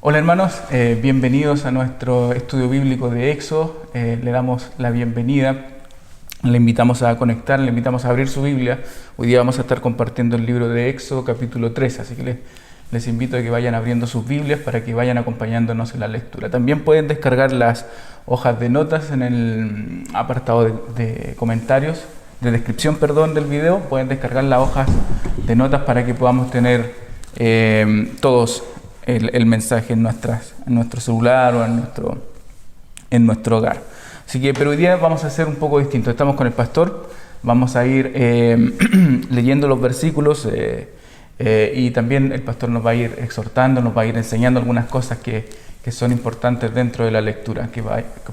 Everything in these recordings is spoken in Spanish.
Hola hermanos, bienvenidos a nuestro estudio bíblico de Éxodo. Le damos la bienvenida, le invitamos a conectar, le invitamos a abrir su Biblia. Hoy día vamos a estar compartiendo el libro de Éxodo capítulo 3, así que les invito a que vayan abriendo sus Biblias para que vayan acompañándonos en la lectura. También pueden descargar las hojas de notas en el apartado de comentarios, de descripción, del video. Pueden descargar las hojas de notas para que podamos tener todos el mensaje en nuestro celular o en nuestro hogar. Así que, pero hoy día vamos a hacer un poco distinto. Estamos con el pastor, vamos a ir leyendo los versículos y también el pastor nos va a ir exhortando, nos va a ir enseñando algunas cosas que son importantes dentro de la lectura, que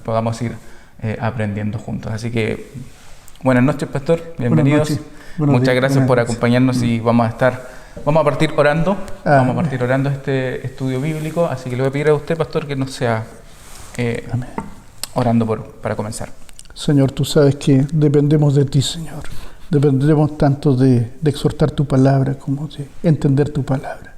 podamos ir aprendiendo juntos. Así que, buenas noches, pastor, bienvenidos. Muchas gracias por acompañarnos y vamos a partir orando. Vamos a partir orando este estudio bíblico, así que le voy a pedir a usted, pastor, que nos sea orando para comenzar. Señor, tú sabes que dependemos de ti, Señor. Dependemos tanto de exhortar tu palabra como de entender tu palabra.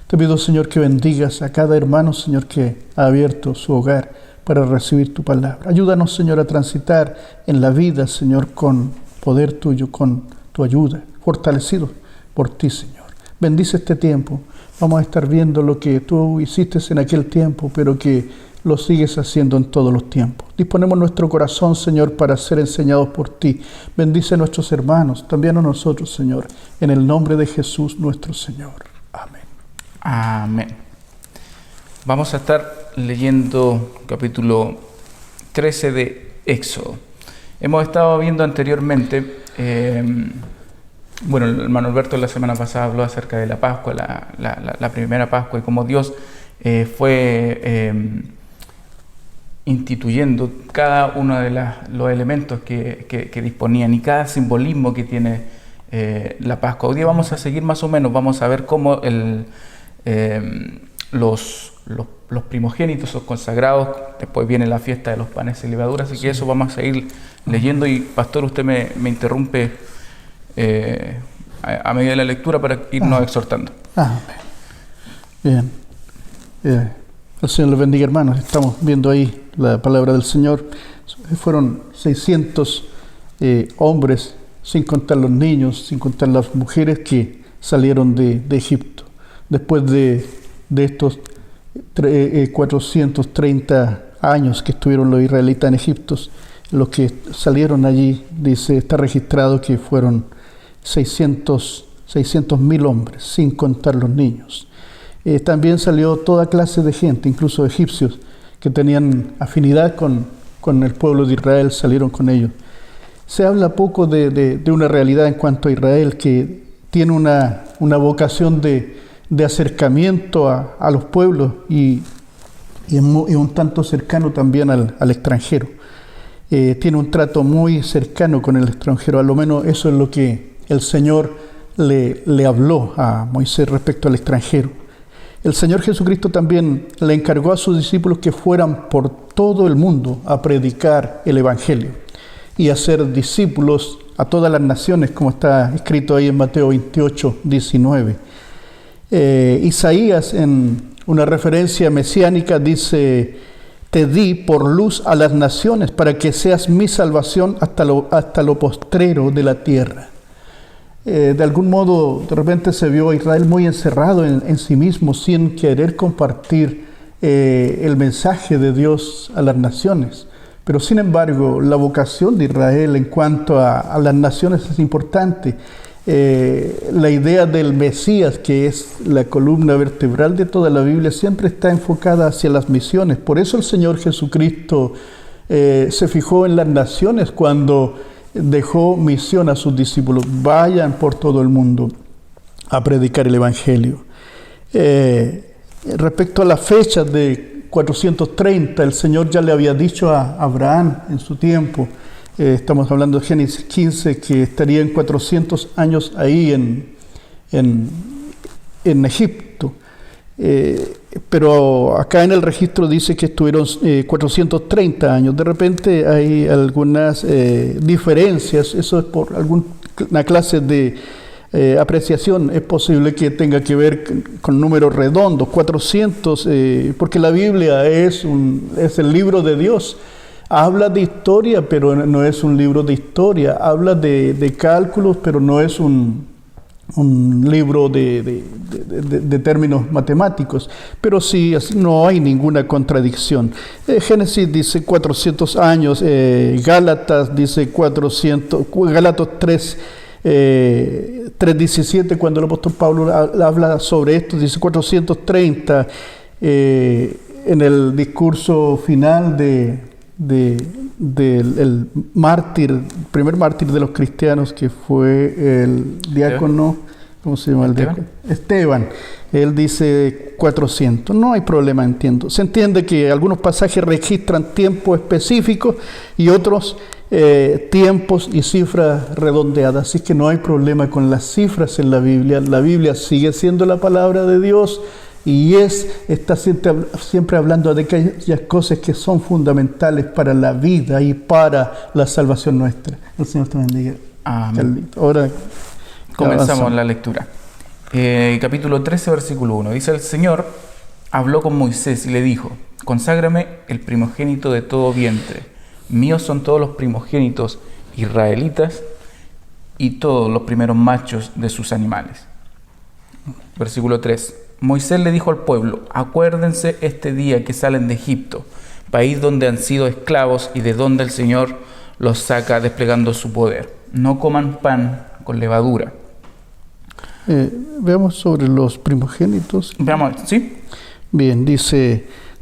Te pido, Señor, que bendigas a cada hermano, Señor, que ha abierto su hogar para recibir tu palabra. Ayúdanos, Señor, a transitar en la vida, Señor, con poder tuyo, con tu ayuda, fortalecidos por ti, Señor. Bendice este tiempo. Vamos a estar viendo lo que tú hiciste en aquel tiempo, pero que lo sigues haciendo en todos los tiempos. Disponemos nuestro corazón, Señor, para ser enseñados por ti. Bendice a nuestros hermanos, también a nosotros, Señor, en el nombre de Jesús nuestro Señor. Amén. Amén. Vamos a estar leyendo capítulo 13 de Éxodo. Hemos estado viendo anteriormente, el hermano Alberto la semana pasada habló acerca de la Pascua, la primera Pascua, y cómo Dios fue instituyendo cada uno de los elementos que disponían y cada simbolismo que tiene la Pascua. Hoy día vamos a seguir más o menos, vamos a ver cómo los primogénitos son consagrados, después viene la fiesta de los panes sin levadura, así que eso vamos a seguir leyendo. Y pastor, usted me interrumpe a medida de la lectura para irnos exhortando. Bien. El Señor les bendiga, hermanos. Estamos viendo ahí la palabra del Señor. Fueron 600 hombres, sin contar los niños, sin contar las mujeres, que salieron de Egipto. Después de estos 430 años que estuvieron los israelitas en Egipto, los que salieron allí, está registrado que fueron 600.000 hombres, sin contar los niños. También salió toda clase de gente, incluso egipcios, que tenían afinidad con el pueblo de Israel, salieron con ellos. Se habla poco de una realidad en cuanto a Israel, que tiene una vocación de acercamiento a los pueblos y un tanto cercano también al extranjero. Tiene un trato muy cercano con el extranjero, a lo menos eso es lo que el Señor le habló a Moisés respecto al extranjero. El Señor Jesucristo también le encargó a sus discípulos que fueran por todo el mundo a predicar el Evangelio y a ser discípulos a todas las naciones, como está escrito ahí en Mateo 28, 19. Isaías, en una referencia mesiánica, dice: te di por luz a las naciones para que seas mi salvación hasta lo postrero de la tierra. De algún modo, de repente se vio a Israel muy encerrado en sí mismo, sin querer compartir el mensaje de Dios a las naciones. Pero sin embargo, la vocación de Israel en cuanto a las naciones es importante. La idea del Mesías, que es la columna vertebral de toda la Biblia, siempre está enfocada hacia las misiones. Por eso el Señor Jesucristo se fijó en las naciones cuando dejó misión a sus discípulos: vayan por todo el mundo a predicar el Evangelio. Respecto a las fechas de 430, el Señor ya le había dicho a Abraham en su tiempo, estamos hablando de Génesis 15, que estaría en 400 años ahí en Egipto. Pero acá en el registro dice que estuvieron 430 años. De repente hay algunas diferencias. Eso es por alguna clase de apreciación. Es posible que tenga que ver con números redondos, 400, porque la Biblia es el libro de Dios. Habla de historia, pero no es un libro de historia. Habla de cálculos, pero no es un libro de términos matemáticos. Pero sí, no hay ninguna contradicción. Génesis dice 400 años, Gálatas dice 400, Gálatas 3:17, cuando el apóstol Pablo habla sobre esto, dice 430, en el discurso final del mártir, primer mártir de los cristianos, que fue el diácono, ¿cómo se llama el diácono? Esteban. Él dice 400. No hay problema, entiendo. Se entiende que algunos pasajes registran tiempos específicos y otros tiempos y cifras redondeadas. Así que no hay problema con las cifras en la Biblia. La Biblia sigue siendo la palabra de Dios y está siempre hablando de aquellas cosas que son fundamentales para la vida y para la salvación nuestra. El Señor te bendiga. Amén. Ahora comenzamos la lectura. Capítulo 13, versículo 1. Dice: el Señor habló con Moisés y le dijo: conságrame el primogénito de todo vientre. Míos son todos los primogénitos israelitas y todos los primeros machos de sus animales. Versículo 3. Moisés le dijo al pueblo: acuérdense este día que salen de Egipto, país donde han sido esclavos y de donde el Señor los saca desplegando su poder. No coman pan con levadura. Veamos sobre los primogénitos. Veamos, ¿sí? Bien,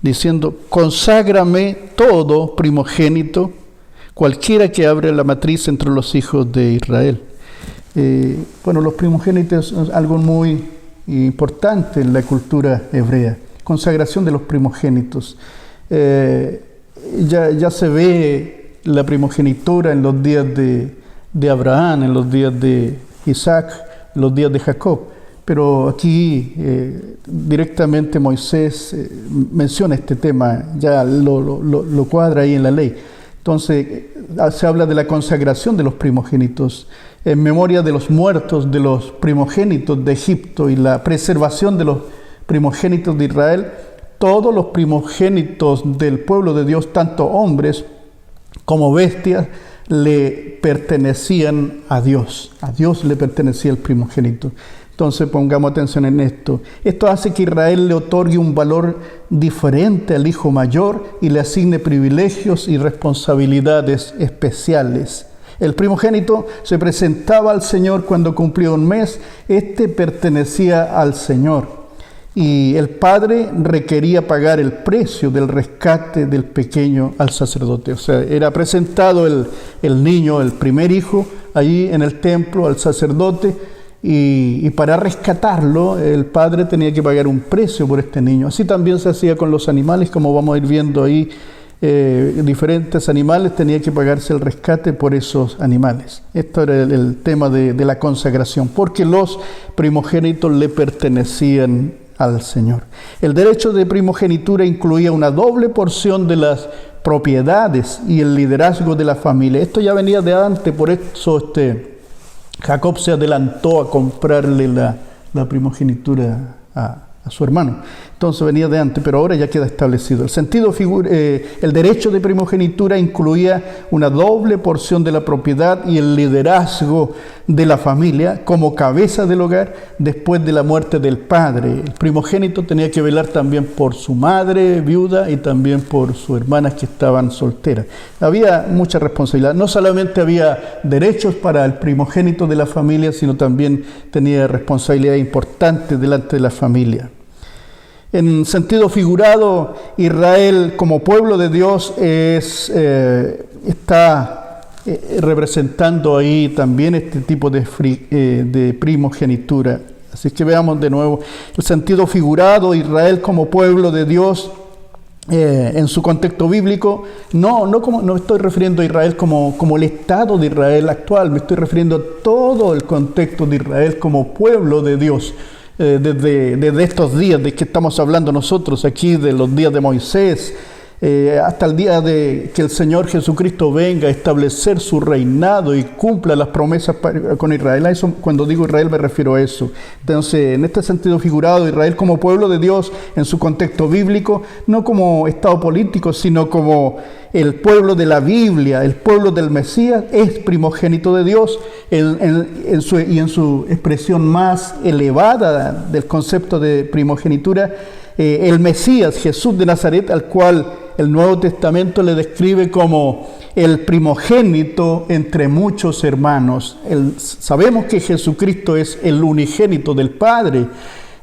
diciendo: conságrame todo primogénito, cualquiera que abre la matriz entre los hijos de Israel. Los primogénitos son algo muy importante en la cultura hebrea. Consagración de los primogénitos. Ya se ve la primogenitura en los días de Abraham, en los días de Isaac, en los días de Jacob. Pero aquí directamente Moisés menciona este tema, ya lo cuadra ahí en la ley. Entonces se habla de la consagración de los primogénitos en memoria de los muertos, de los primogénitos de Egipto y la preservación de los primogénitos de Israel. Todos los primogénitos del pueblo de Dios, tanto hombres como bestias, le pertenecían a Dios. A Dios le pertenecía el primogénito. Entonces pongamos atención en esto. Esto hace que Israel le otorgue un valor diferente al hijo mayor y le asigne privilegios y responsabilidades especiales. El primogénito se presentaba al Señor cuando cumplía un mes. Este pertenecía al Señor. Y el padre requería pagar el precio del rescate del pequeño al sacerdote. O sea, era presentado el niño, el primer hijo, allí en el templo al sacerdote, y para rescatarlo el padre tenía que pagar un precio por este niño. Así también se hacía con los animales, como vamos a ir viendo ahí, diferentes animales, tenía que pagarse el rescate por esos animales. Esto era el tema de la consagración, porque los primogénitos le pertenecían al Señor. El derecho de primogenitura incluía una doble porción de las propiedades y el liderazgo de la familia. Esto ya venía de antes, por eso Jacob se adelantó a comprarle la primogenitura a su hermano. Entonces venía de antes, pero ahora ya queda establecido. El derecho de primogenitura incluía una doble porción de la propiedad y el liderazgo de la familia como cabeza del hogar después de la muerte del padre. El primogénito tenía que velar también por su madre viuda y también por sus hermanas que estaban solteras. Había mucha responsabilidad. No solamente había derechos para el primogénito de la familia, sino también tenía responsabilidad importante delante de la familia. En sentido figurado, Israel como pueblo de Dios está representando ahí también este tipo de primogenitura. Así que veamos de nuevo el sentido figurado. Israel como pueblo de Dios en su contexto bíblico, no estoy refiriendo a Israel como el Estado de Israel actual, me estoy refiriendo a todo el contexto de Israel como pueblo de Dios. Desde estos días de que estamos hablando nosotros aquí, de los días de Moisés, hasta el día de que el Señor Jesucristo venga a establecer su reinado y cumpla las promesas con Israel. Eso, cuando digo Israel me refiero a eso. Entonces, en este sentido figurado, Israel como pueblo de Dios en su contexto bíblico, no como estado político, sino como el pueblo de la Biblia, el pueblo del Mesías, es primogénito de Dios en su expresión más elevada del concepto de primogenitura. El Mesías, Jesús de Nazaret, al cual el Nuevo Testamento le describe como el primogénito entre muchos hermanos. Sabemos que Jesucristo es el unigénito del Padre,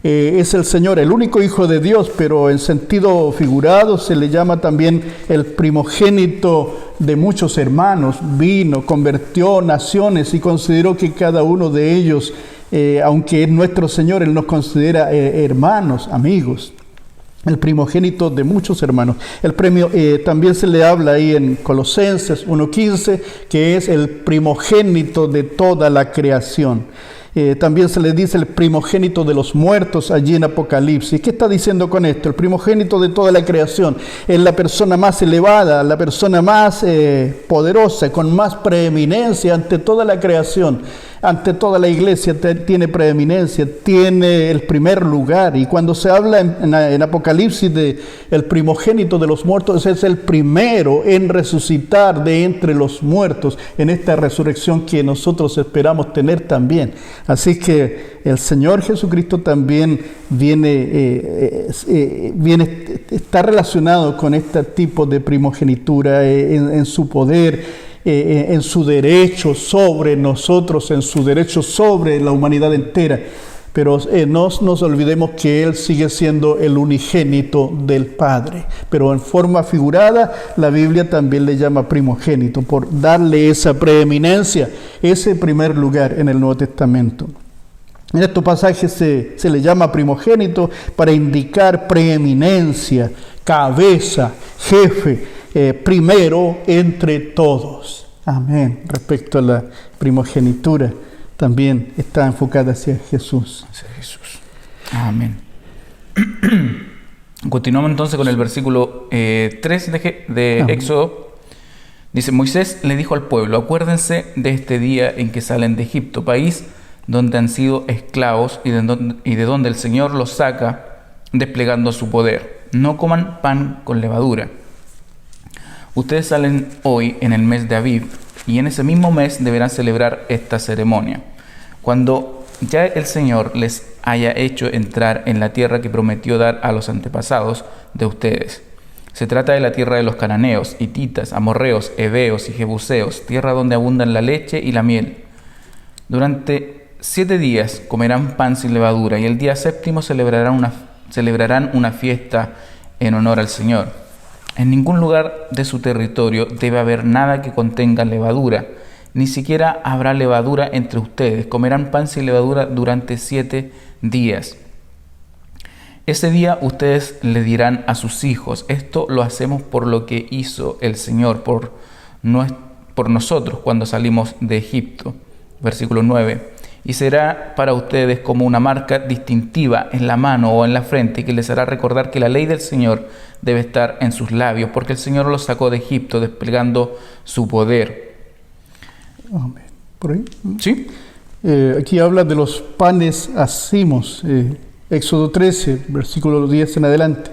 es el Señor, el único Hijo de Dios, pero en sentido figurado se le llama también el primogénito de muchos hermanos. Vino, convirtió naciones y consideró que cada uno de ellos, aunque es nuestro Señor, Él nos considera hermanos, amigos. El primogénito de muchos hermanos. El premio también se le habla ahí en Colosenses 1:15, que es el primogénito de toda la creación. También se le dice el primogénito de los muertos allí en Apocalipsis. ¿Qué está diciendo con esto? El primogénito de toda la creación es la persona más elevada, la persona más poderosa, con más preeminencia ante toda la creación. Ante toda la iglesia tiene preeminencia, tiene el primer lugar. Y cuando se habla en Apocalipsis de el primogénito de los muertos, ese es el primero en resucitar de entre los muertos, en esta resurrección que nosotros esperamos tener también. Así que el Señor Jesucristo también está relacionado con este tipo de primogenitura en su poder, en su derecho sobre nosotros, en su derecho sobre la humanidad entera. Pero no nos olvidemos que Él sigue siendo el unigénito del Padre. Pero en forma figurada, la Biblia también le llama primogénito, por darle esa preeminencia, ese primer lugar en el Nuevo Testamento. En estos pasajes se le llama primogénito para indicar preeminencia, cabeza, jefe, primero entre todos. Amén. Respecto a la primogenitura, también está enfocada hacia Jesús. Hacia Jesús. Amén. Continuamos entonces con el versículo 3 de Éxodo. Dice: Moisés le dijo al pueblo: acuérdense de este día en que salen de Egipto, país donde han sido esclavos y de donde el Señor los saca desplegando su poder. No coman pan con levadura. Ustedes salen hoy en el mes de Abib, y en ese mismo mes deberán celebrar esta ceremonia, cuando ya el Señor les haya hecho entrar en la tierra que prometió dar a los antepasados de ustedes. Se trata de la tierra de los cananeos, hititas, amorreos, heveos y jebuseos, tierra donde abundan la leche y la miel. Durante 7 días comerán pan sin levadura, y el día séptimo celebrarán una fiesta en honor al Señor. En ningún lugar de su territorio debe haber nada que contenga levadura, ni siquiera habrá levadura entre ustedes. Comerán pan sin levadura durante 7 días. Ese día ustedes le dirán a sus hijos: esto lo hacemos por lo que hizo el Señor por nosotros cuando salimos de Egipto. Versículo 9. Y será para ustedes como una marca distintiva en la mano o en la frente, que les hará recordar que la ley del Señor debe estar en sus labios, porque el Señor los sacó de Egipto desplegando su poder. Amén. ¿Por ahí? ¿Sí? Aquí habla de los panes hacimos, Éxodo 13, versículo 10 en adelante.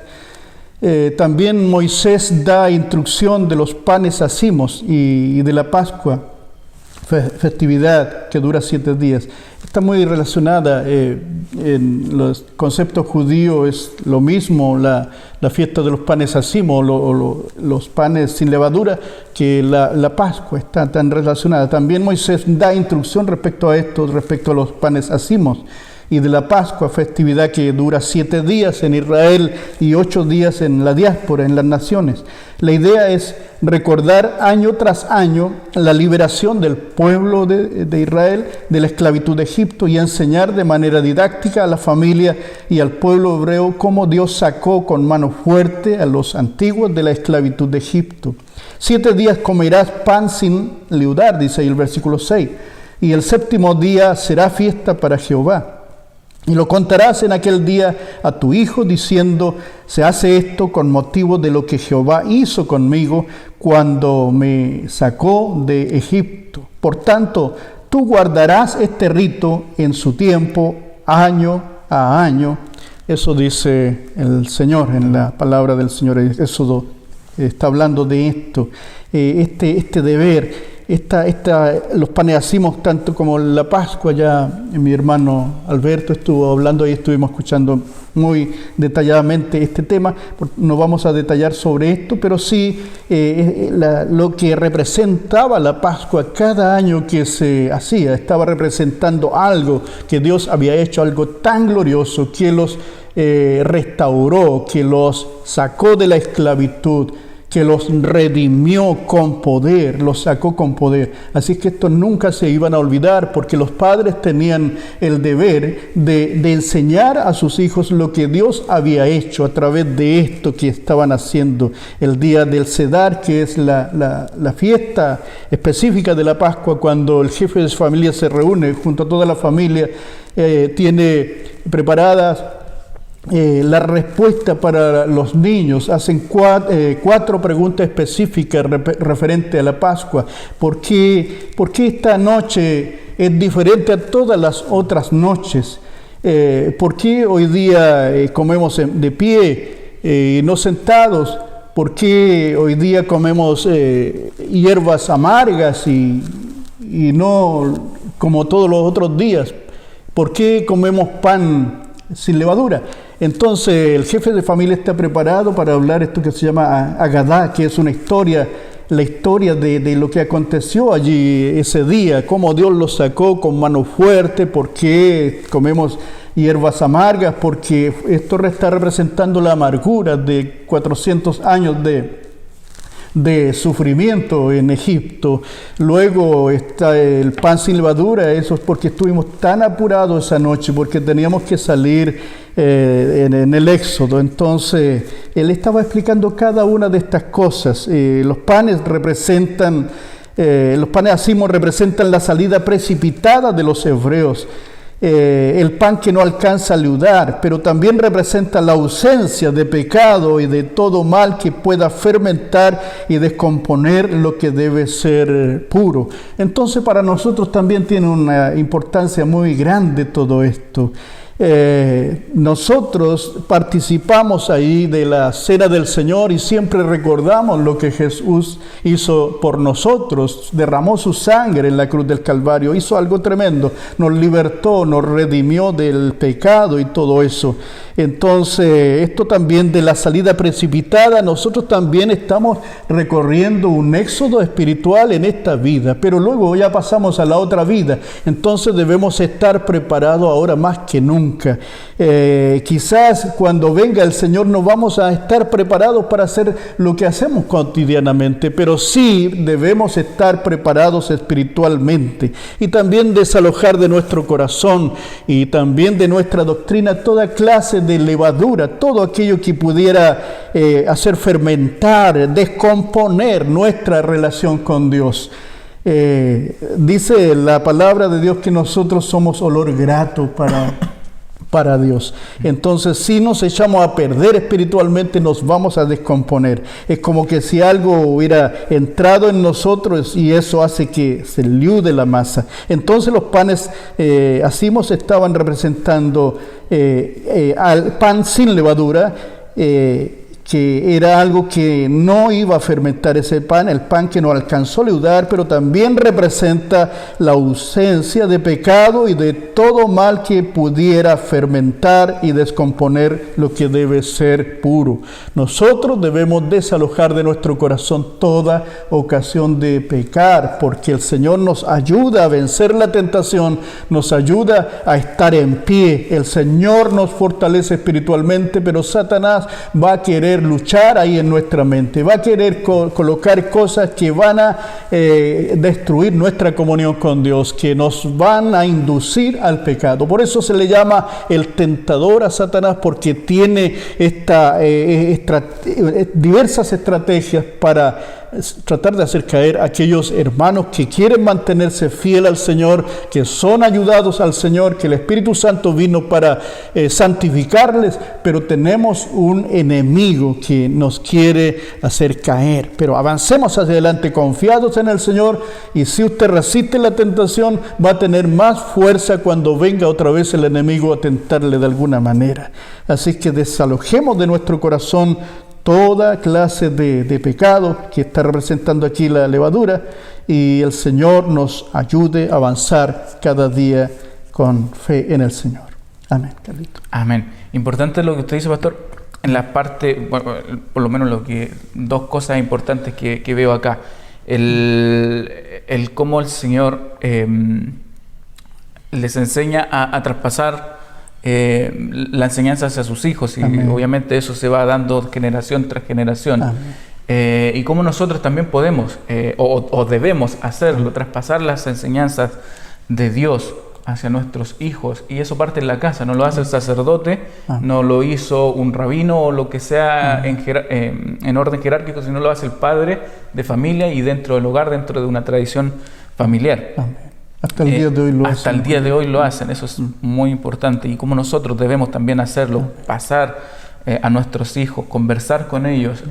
También Moisés da instrucción de los panes hacimos y de la Pascua, festividad que dura 7 días. Está muy relacionada en los conceptos judíos, es lo mismo la fiesta de los panes hacimos, los panes sin levadura, que la Pascua está tan relacionada. También Moisés da instrucción respecto a esto, respecto a los panes hacimos y de la Pascua, festividad que dura 7 días en Israel y 8 días en la diáspora, en las naciones. La idea es recordar año tras año la liberación del pueblo de Israel de la esclavitud de Egipto y enseñar de manera didáctica a la familia y al pueblo hebreo cómo Dios sacó con mano fuerte a los antiguos de la esclavitud de Egipto. 7 días comerás pan sin leudar, dice ahí el versículo 6, y el séptimo día será fiesta para Jehová. Y lo contarás en aquel día a tu hijo, diciendo: se hace esto con motivo de lo que Jehová hizo conmigo cuando me sacó de Egipto. Por tanto, tú guardarás este rito en su tiempo, año a año. Eso dice el Señor en la palabra del Señor. Éxodo está hablando de esto, este deber. Los panes hacimos tanto como la Pascua. Ya mi hermano Alberto estuvo hablando y estuvimos escuchando muy detalladamente este tema. No vamos a detallar sobre esto, pero sí lo que representaba la Pascua cada año que se hacía. Estaba representando algo que Dios había hecho, algo tan glorioso, que los restauró, que los sacó de la esclavitud, que los redimió con poder, los sacó con poder. Así que estos nunca se iban a olvidar, porque los padres tenían el deber de enseñar a sus hijos lo que Dios había hecho a través de esto que estaban haciendo. El día del Cedar, que es la fiesta específica de la Pascua, cuando el jefe de familia se reúne junto a toda la familia, tiene preparadas la respuesta para los niños. Hacen cuatro preguntas específicas referente a la Pascua. ¿Por qué esta noche es diferente a todas las otras noches? ¿Por qué hoy día comemos de pie, no sentados? ¿Por qué hoy día comemos hierbas amargas y no como todos los otros días? ¿Por qué comemos pan sin levadura? Entonces el jefe de familia está preparado para hablar esto que se llama Agadá, que es una historia, la historia de lo que aconteció allí ese día, cómo Dios los sacó con mano fuerte. ¿Por qué comemos hierbas amargas? Porque esto está representando la amargura de 400 años de sufrimiento en Egipto. Luego está el pan sin levadura. Eso es porque estuvimos tan apurados esa noche, porque teníamos que salir en el Éxodo. Entonces él estaba explicando cada una de estas cosas. Los panes hacimos representan la salida precipitada de los hebreos. El pan que no alcanza a leudar, pero también representa la ausencia de pecado y de todo mal que pueda fermentar y descomponer lo que debe ser puro. Entonces para nosotros también tiene una importancia muy grande todo esto. Nosotros participamos ahí de la cena del Señor y siempre recordamos lo que Jesús hizo por nosotros. Derramó su sangre en la cruz del Calvario, hizo algo tremendo, nos libertó, nos redimió del pecado y todo eso. Entonces esto también de la salida precipitada, nosotros también estamos recorriendo un éxodo espiritual en esta vida, pero luego ya pasamos a la otra vida. Entonces debemos estar preparados ahora más que nunca. Quizás cuando venga el Señor no vamos a estar preparados para hacer lo que hacemos cotidianamente, pero sí debemos estar preparados espiritualmente y también desalojar de nuestro corazón y también de nuestra doctrina toda clase de levadura, todo aquello que pudiera hacer fermentar, descomponer nuestra relación con Dios. Dice la palabra de Dios que nosotros somos olor grato para Dios. Entonces, si nos echamos a perder espiritualmente, nos vamos a descomponer. Es como que si algo hubiera entrado en nosotros y eso hace que se leude la masa. Entonces los panes hacimos estaban representando al pan sin levadura, que era algo que no iba a fermentar ese pan, el pan que no alcanzó a leudar, pero también representa la ausencia de pecado y de todo mal que pudiera fermentar y descomponer lo que debe ser puro. Nosotros debemos desalojar de nuestro corazón toda ocasión de pecar, porque el Señor nos ayuda a vencer la tentación, nos ayuda a estar en pie. El Señor nos fortalece espiritualmente, pero Satanás va a querer luchar ahí en nuestra mente, va a querer colocar cosas que van a destruir nuestra comunión con Dios, que nos van a inducir al pecado. Por eso se le llama el tentador a Satanás, porque tiene diversas estrategias para tratar de hacer caer a aquellos hermanos que quieren mantenerse fiel al Señor, que son ayudados al Señor, que el Espíritu Santo vino para santificarles, pero tenemos un enemigo que nos quiere hacer caer. Pero avancemos hacia adelante confiados en el Señor, y si usted resiste la tentación, va a tener más fuerza cuando venga otra vez el enemigo a tentarle de alguna manera. Así que desalojemos de nuestro corazón toda clase de pecado que está representando aquí la levadura, y el Señor nos ayude a avanzar cada día con fe en el Señor. Amén, Carlito. Amén. Importante lo que usted dice, pastor, en la parte, bueno, por lo menos dos cosas importantes que veo acá. El cómo el Señor les enseña a traspasar la enseñanza hacia sus hijos, y Amén. obviamente eso se va dando generación tras generación. Y cómo nosotros también podemos o debemos hacerlo, traspasar las enseñanzas de Dios hacia nuestros hijos, y eso parte en la casa. No lo hace el sacerdote, no lo hizo un rabino o lo que sea en orden jerárquico, sino lo hace el padre de familia y dentro del hogar, dentro de una tradición familiar. Amén. Hasta el día de hoy lo hacen. Hasta el día de hoy lo hacen, eso es muy importante. Y como nosotros debemos también hacerlo, pasar a nuestros hijos, conversar con ellos,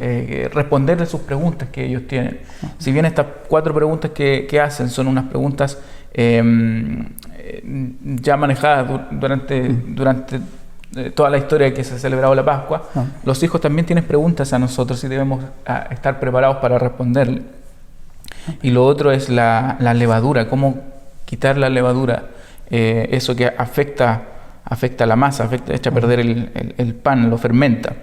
responderles sus preguntas que ellos tienen. Si bien estas 4 preguntas que hacen son unas preguntas ya manejadas durante toda la historia que se ha celebrado la Pascua, los hijos también tienen preguntas a nosotros y debemos estar preparados para responderle. Y lo otro es la levadura, cómo quitar la levadura, eso que afecta la masa, echa a perder el pan, lo fermenta.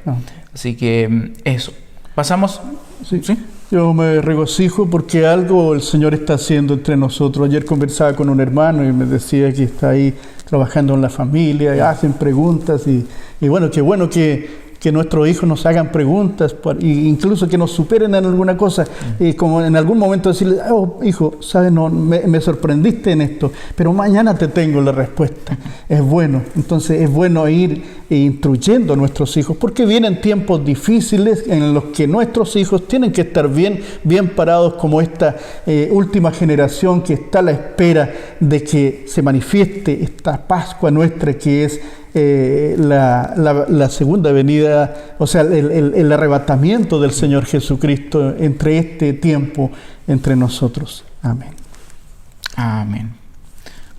Así que eso. Pasamos. Sí. Yo me regocijo porque algo el Señor está haciendo entre nosotros. Ayer conversaba con un hermano y me decía que está ahí trabajando en la familia, y hacen preguntas, y bueno que nuestros hijos nos hagan preguntas, e incluso que nos superen en alguna cosa, como en algún momento decirle: oh, hijo, ¿sabes? No, me sorprendiste en esto, pero mañana te tengo la respuesta. Es bueno. Entonces es bueno ir instruyendo a nuestros hijos, porque vienen tiempos difíciles en los que nuestros hijos tienen que estar bien parados, como esta última generación que está a la espera de que se manifieste esta Pascua nuestra, que es la segunda venida, o sea, el arrebatamiento del Señor Jesucristo entre este tiempo entre nosotros. Amén. Amén.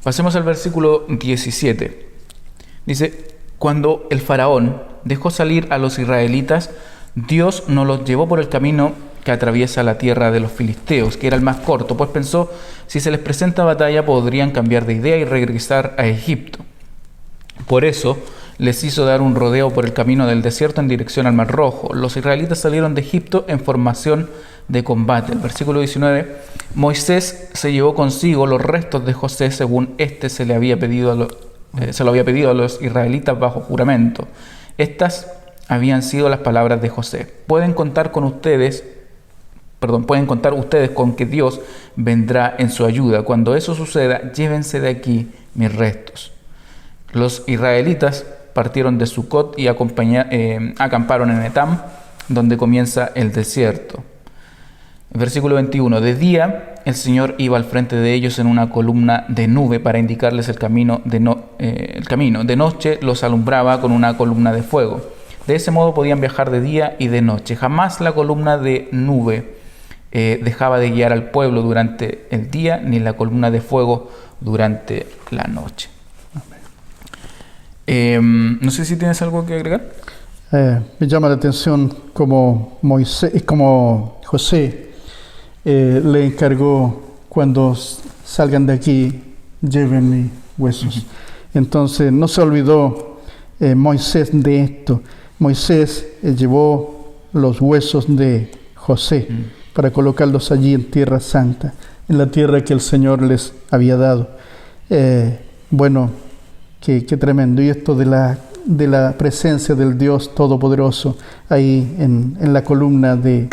Pasemos al versículo 17. Dice: cuando el faraón dejó salir a los israelitas, Dios no los llevó por el camino que atraviesa la tierra de los filisteos, que era el más corto, pues pensó: si se les presenta batalla podrían cambiar de idea y regresar a Egipto. Por eso les hizo dar un rodeo por el camino del desierto en dirección al Mar Rojo. Los israelitas salieron de Egipto en formación de combate. El versículo 19: Moisés se llevó consigo los restos de José según se lo había pedido a los israelitas bajo juramento. Estas habían sido las palabras de José: pueden contar ustedes con que Dios vendrá en su ayuda. Cuando eso suceda, llévense de aquí mis restos. Los israelitas partieron de Sucot y acamparon en Etam, donde comienza el desierto. Versículo 21. De día el Señor iba al frente de ellos en una columna de nube para indicarles el camino. De noche los alumbraba con una columna de fuego. De ese modo podían viajar de día y de noche. Jamás la columna de nube dejaba de guiar al pueblo durante el día, ni la columna de fuego durante la noche. No sé si tienes algo que agregar. Me llama la atención como José le encargó: cuando salgan de aquí, lleven mis huesos. Entonces no se olvidó Moisés de esto. Moisés llevó los huesos de José para colocarlos allí en Tierra Santa, en la tierra que el Señor les había dado. Qué tremendo. Y esto de la presencia del Dios Todopoderoso ahí en la columna de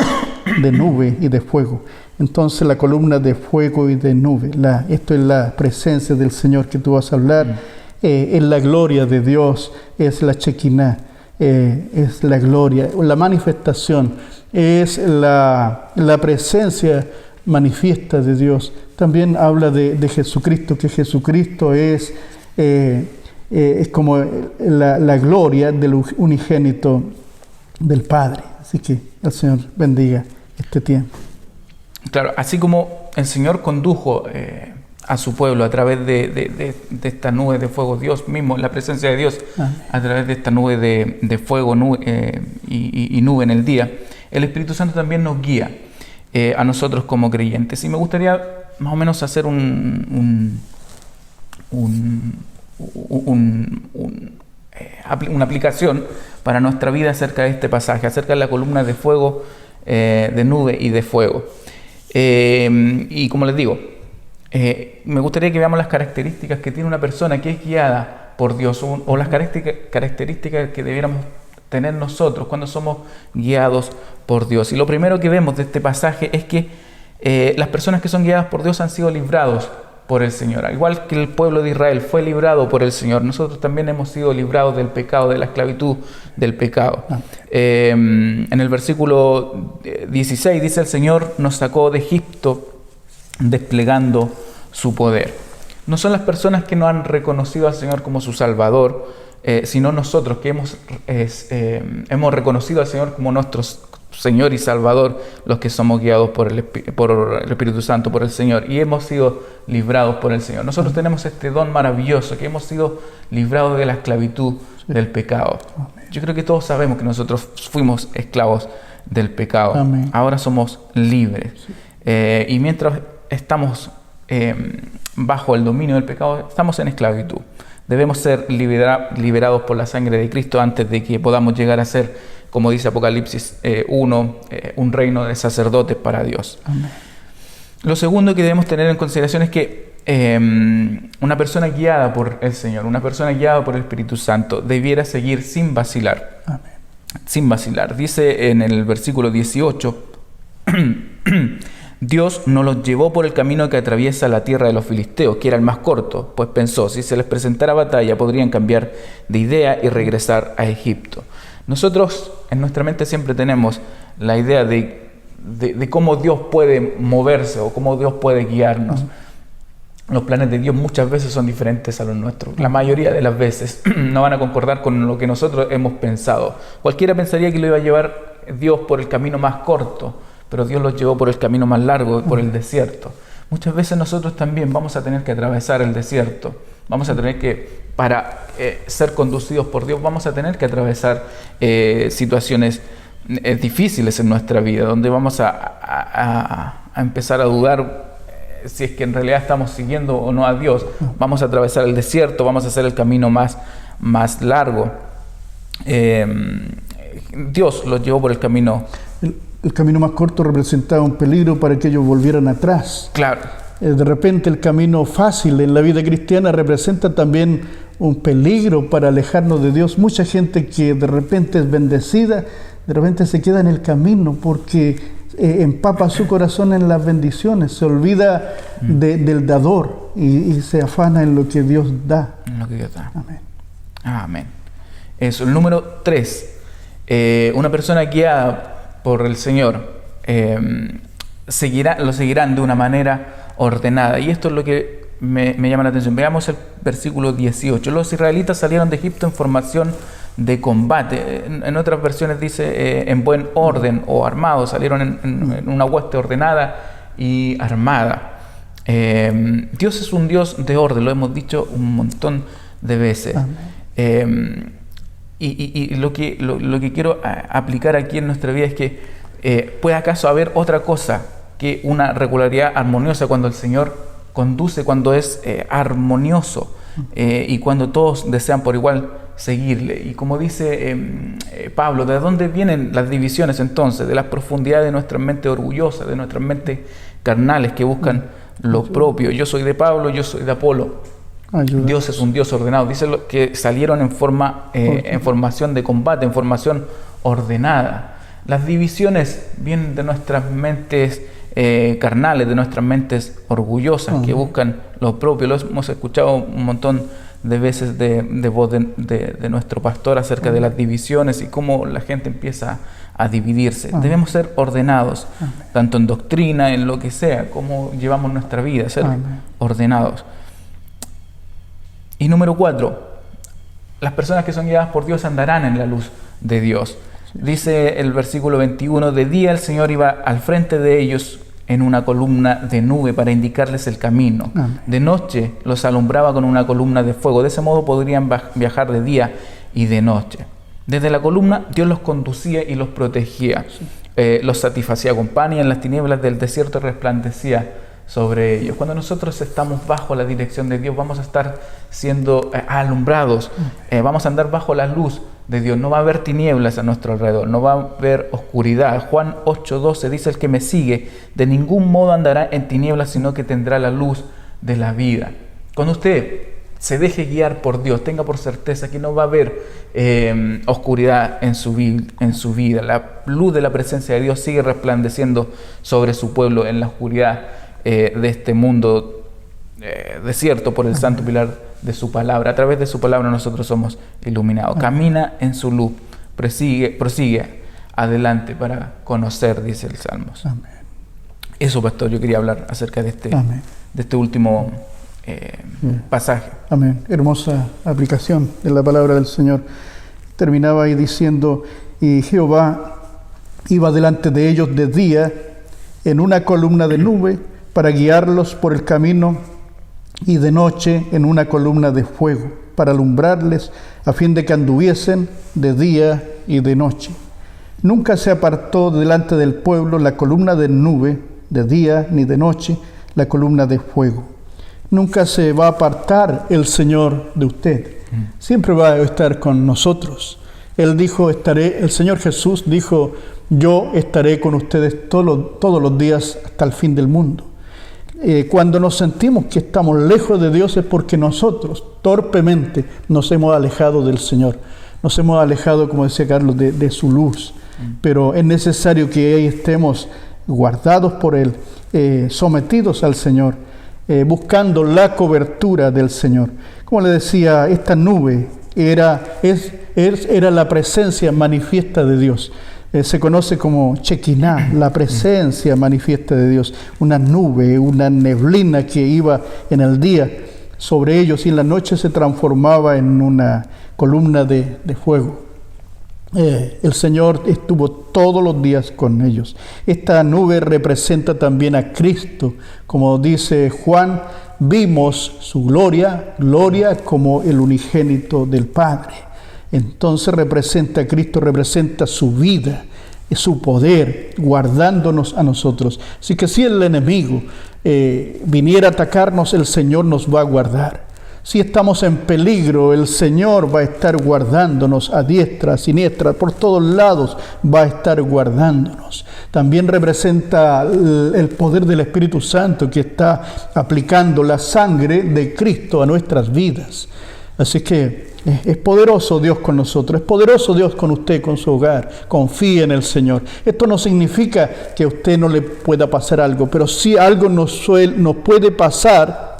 nube y de fuego. Entonces la columna de fuego y de nube, esto es la presencia del Señor que tú vas a hablar, es la gloria de Dios, es la Shekinah. es la gloria, la manifestación, es la presencia manifiesta de Dios. También habla de Jesucristo, que Jesucristo es como la gloria del unigénito del Padre. Así que el Señor bendiga este tiempo. Claro, así como el Señor condujo a su pueblo a través de esta nube de fuego, Dios mismo, la presencia de Dios, amén, a través de esta nube de fuego y nube en el día, el Espíritu Santo también nos guía a nosotros como creyentes. Y me gustaría más o menos hacer una aplicación para nuestra vida acerca de este pasaje, acerca de la columna de fuego, de nube y de fuego. Y como les digo, me gustaría que veamos las características que tiene una persona que es guiada por Dios, o las características que debiéramos tener nosotros cuando somos guiados por Dios. Y lo primero que vemos de este pasaje es que las personas que son guiadas por Dios han sido librados por el Señor. Al igual que el pueblo de Israel fue librado por el Señor, nosotros también hemos sido librados del pecado, de la esclavitud del pecado. En el versículo 16 dice: el Señor nos sacó de Egipto desplegando su poder. No son las personas que no han reconocido al Señor como su Salvador, sino nosotros que hemos reconocido al Señor como nuestro Señor y Salvador, los que somos guiados por el Espíritu Santo, por el Señor, y hemos sido librados por el Señor. Nosotros tenemos este don maravilloso, que hemos sido librados de la esclavitud del pecado. Yo creo que todos sabemos que nosotros fuimos esclavos del pecado. Amén. Ahora somos libres. Y mientras estamos bajo el dominio del pecado, estamos en esclavitud. Debemos ser liberados por la sangre de Cristo antes de que podamos llegar a ser, como dice Apocalipsis 1, un reino de sacerdotes para Dios. Amén. Lo segundo que debemos tener en consideración es que una persona guiada por el Señor, una persona guiada por el Espíritu Santo, debiera seguir sin vacilar. Amén. Sin vacilar. Dice en el versículo 18, Dios no los llevó por el camino que atraviesa la tierra de los filisteos, que era el más corto, pues pensó, si se les presentara batalla, podrían cambiar de idea y regresar a Egipto. Nosotros en nuestra mente siempre tenemos la idea de cómo Dios puede moverse o cómo Dios puede guiarnos. Los planes de Dios muchas veces son diferentes a los nuestros. La mayoría de las veces no van a concordar con lo que nosotros hemos pensado. Cualquiera pensaría que lo iba a llevar Dios por el camino más corto, pero Dios los llevó por el camino más largo, por el desierto. Muchas veces nosotros también vamos a tener que atravesar el desierto. Vamos a tener que, para ser conducidos por Dios, vamos a tener que atravesar situaciones difíciles en nuestra vida, donde vamos a empezar a dudar si es que en realidad estamos siguiendo o no a Dios. Vamos a atravesar el desierto, vamos a hacer el camino más largo. Dios los llevó por el camino. El camino más corto representaba un peligro para que ellos volvieran atrás. Claro. De repente el camino fácil en la vida cristiana representa también un peligro para alejarnos de Dios. Mucha gente que de repente es bendecida, de repente se queda en el camino porque empapa su corazón en las bendiciones, se olvida del dador y se afana en lo que Dios da. En lo que Dios da. Amén. Amén. Eso, el número 3. Una persona guiada por el Señor lo seguirán de una manera ordenada. Y esto es lo que me llama la atención. Veamos el versículo 18. Los israelitas salieron de Egipto en formación de combate. En otras versiones dice en buen orden o armados. Salieron en una hueste ordenada y armada. Dios es un Dios de orden, lo hemos dicho un montón de veces. Y lo que quiero aplicar aquí en nuestra vida es que ¿puede acaso haber otra cosa que una regularidad armoniosa cuando el Señor conduce, cuando es armonioso y cuando todos desean por igual seguirle? Y como dice Pablo, ¿de dónde vienen las divisiones entonces? De las profundidades de nuestra mente orgullosa, de nuestras mentes carnales que buscan lo propio. Yo soy de Pablo, yo soy de Apolo. Ayuda. Dios es un Dios ordenado. Dice que salieron en formación de combate, en formación ordenada. Las divisiones vienen de nuestras mentes carnales, de nuestras mentes orgullosas que buscan lo propio. Lo hemos escuchado un montón de veces de voz de nuestro pastor acerca de las divisiones y cómo la gente empieza a dividirse. Debemos ser ordenados, tanto en doctrina, en lo que sea, cómo llevamos nuestra vida, ser ordenados. Y número 4, las personas que son guiadas por Dios andarán en la luz de Dios. Dice el versículo 21, de día el Señor iba al frente de ellos en una columna de nube para indicarles el camino. De noche los alumbraba con una columna de fuego. De ese modo podrían viajar de día y de noche. Desde la columna Dios los conducía y los protegía. Los satisfacía con pan y en las tinieblas del desierto resplandecía sobre ellos. Cuando nosotros estamos bajo la dirección de Dios, vamos a estar siendo alumbrados, vamos a andar bajo la luz de Dios. No va a haber tinieblas a nuestro alrededor, no va a haber oscuridad. Juan 8:12 dice: el que me sigue de ningún modo andará en tinieblas, sino que tendrá la luz de la vida. Cuando usted se deje guiar por Dios, tenga por certeza que no va a haber oscuridad en su vida. La luz de la presencia de Dios sigue resplandeciendo sobre su pueblo en la oscuridad de este mundo desierto por el santo pilar de su palabra. A través de su palabra nosotros somos iluminados. Camina en su luz, prosigue adelante para conocer, dice el Salmos. Amén. Eso, pastor, yo quería hablar acerca de este último pasaje. Amén. Hermosa aplicación de la palabra del Señor. Terminaba ahí diciendo: y Jehová iba delante de ellos de día en una columna de nube para guiarlos por el camino, y de noche en una columna de fuego para alumbrarles, a fin de que anduviesen de día y de noche. Nunca se apartó delante del pueblo la columna de nube de día ni de noche la columna de fuego. Nunca se va a apartar el Señor de usted. Siempre va a estar con nosotros. Él dijo, el Señor Jesús dijo: yo estaré con ustedes todos los días hasta el fin del mundo. Cuando nos sentimos que estamos lejos de Dios es porque nosotros torpemente nos hemos alejado del Señor. Nos hemos alejado, como decía Carlos, de su luz. Pero es necesario que ahí estemos guardados por Él, sometidos al Señor, buscando la cobertura del Señor. Como le decía, esta nube era la presencia manifiesta de Dios. Se conoce como Shekinah, la presencia manifiesta de Dios. Una nube, una neblina que iba en el día sobre ellos y en la noche se transformaba en una columna de fuego. El Señor estuvo todos los días con ellos. Esta nube representa también a Cristo. Como dice Juan, vimos su gloria como el unigénito del Padre. Entonces representa a Cristo, representa su vida, su poder, guardándonos a nosotros. Así que si el enemigo viniera a atacarnos, el Señor nos va a guardar. Si estamos en peligro, el Señor va a estar guardándonos a diestra, a siniestra, por todos lados va a estar guardándonos. También representa el poder del Espíritu Santo que está aplicando la sangre de Cristo a nuestras vidas. Así que es poderoso Dios con nosotros, es poderoso Dios con usted, con su hogar. Confíe en el Señor. Esto no significa que a usted no le pueda pasar algo, pero si algo nos puede pasar,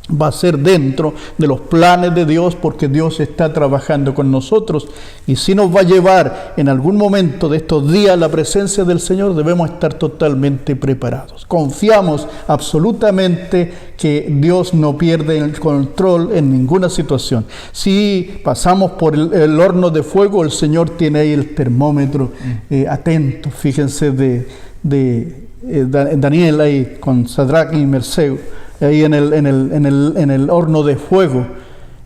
va a ser dentro de los planes de Dios, porque Dios está trabajando con nosotros. Y si nos va a llevar en algún momento de estos días la presencia del Señor, debemos estar totalmente preparados. Confiamos absolutamente que Dios no pierde el control en ninguna situación. Si pasamos por el horno de fuego, el Señor tiene ahí el termómetro atento. Fíjense de Daniel ahí con Sadrach y Mesec, ahí en el horno de fuego.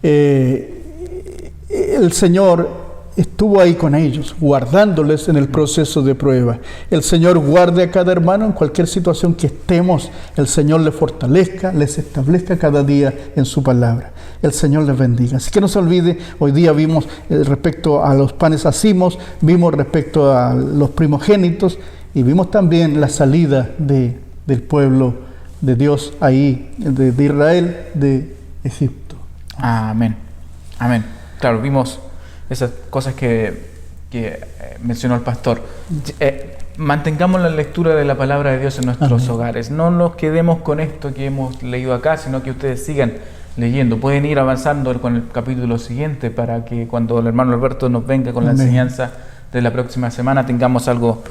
El Señor estuvo ahí con ellos, guardándoles en el proceso de prueba. El Señor guarde a cada hermano en cualquier situación que estemos. El Señor les fortalezca, les establezca cada día en su palabra. El Señor les bendiga. Así que no se olvide, hoy día vimos respecto a los panes hacimos, vimos respecto a los primogénitos y vimos también la salida del pueblo de Dios ahí, de Israel, de Egipto. Amén. Amén. Claro, vimos esas cosas que mencionó el pastor. Mantengamos la lectura de la palabra de Dios en nuestros hogares. No nos quedemos con esto que hemos leído acá, sino que ustedes sigan leyendo. Pueden ir avanzando con el capítulo siguiente para que cuando el hermano Alberto nos venga con la Amén. enseñanza de la próxima semana tengamos algo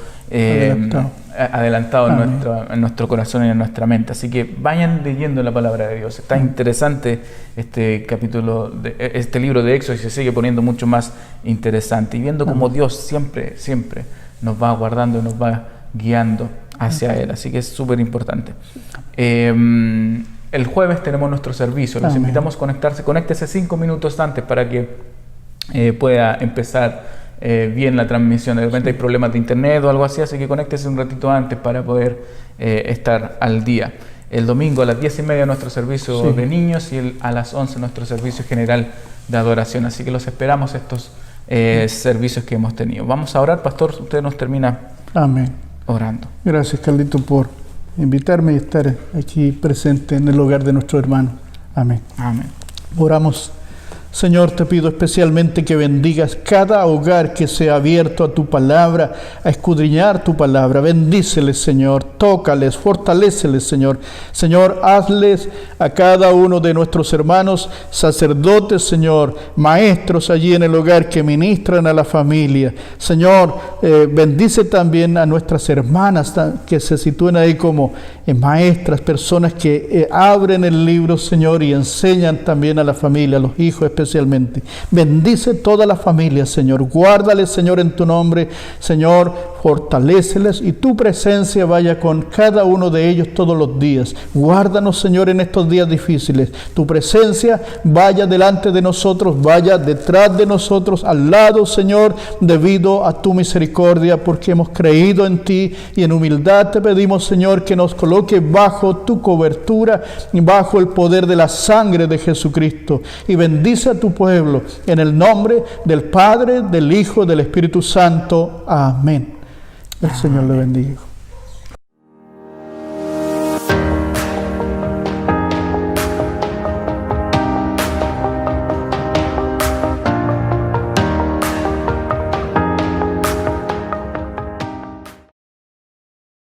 adelantado en nuestro corazón y en nuestra mente. Así que vayan leyendo la palabra de Dios. Está interesante este capítulo, este libro de Éxodo, y se sigue poniendo mucho más interesante. Y viendo cómo Dios siempre nos va guardando, nos va guiando hacia Él. Así que es súper importante. El jueves tenemos nuestro servicio. Les invitamos a conectarse. Conéctese 5 minutos antes para que pueda empezar bien la transmisión. De repente hay problemas de internet o algo así que conéctese un ratito antes para poder estar al día. El domingo a las 10:30 nuestro servicio de niños y a las 11 nuestro servicio general de adoración. Así que los esperamos estos servicios que hemos tenido. Vamos a orar, pastor. Usted nos termina orando. Gracias, Carlito, por invitarme y estar aquí presente en el hogar de nuestro hermano. Amén. Oramos. Señor, te pido especialmente que bendigas cada hogar que sea abierto a tu palabra, a escudriñar tu palabra. Bendíceles, Señor, tócales, fortaléceles, Señor. Señor, hazles a cada uno de nuestros hermanos sacerdotes, Señor, maestros allí en el hogar que ministran a la familia. Señor, bendice también a nuestras hermanas que se sitúen ahí como maestras, personas que abren el libro, Señor, y enseñan también a la familia, a los hijos especialmente. Bendice toda la familia, Señor. Guárdales, Señor, en tu nombre. Señor, fortaléceles y tu presencia vaya con cada uno de ellos todos los días. Guárdanos, Señor, en estos días difíciles. Tu presencia vaya delante de nosotros, vaya detrás de nosotros, al lado, Señor, debido a tu misericordia, porque hemos creído en ti y en humildad te pedimos, Señor, que nos coloque bajo tu cobertura y bajo el poder de la sangre de Jesucristo. Y bendice a tu pueblo en el nombre del Padre, del Hijo, del Espíritu Santo. Amén. El Señor le bendiga.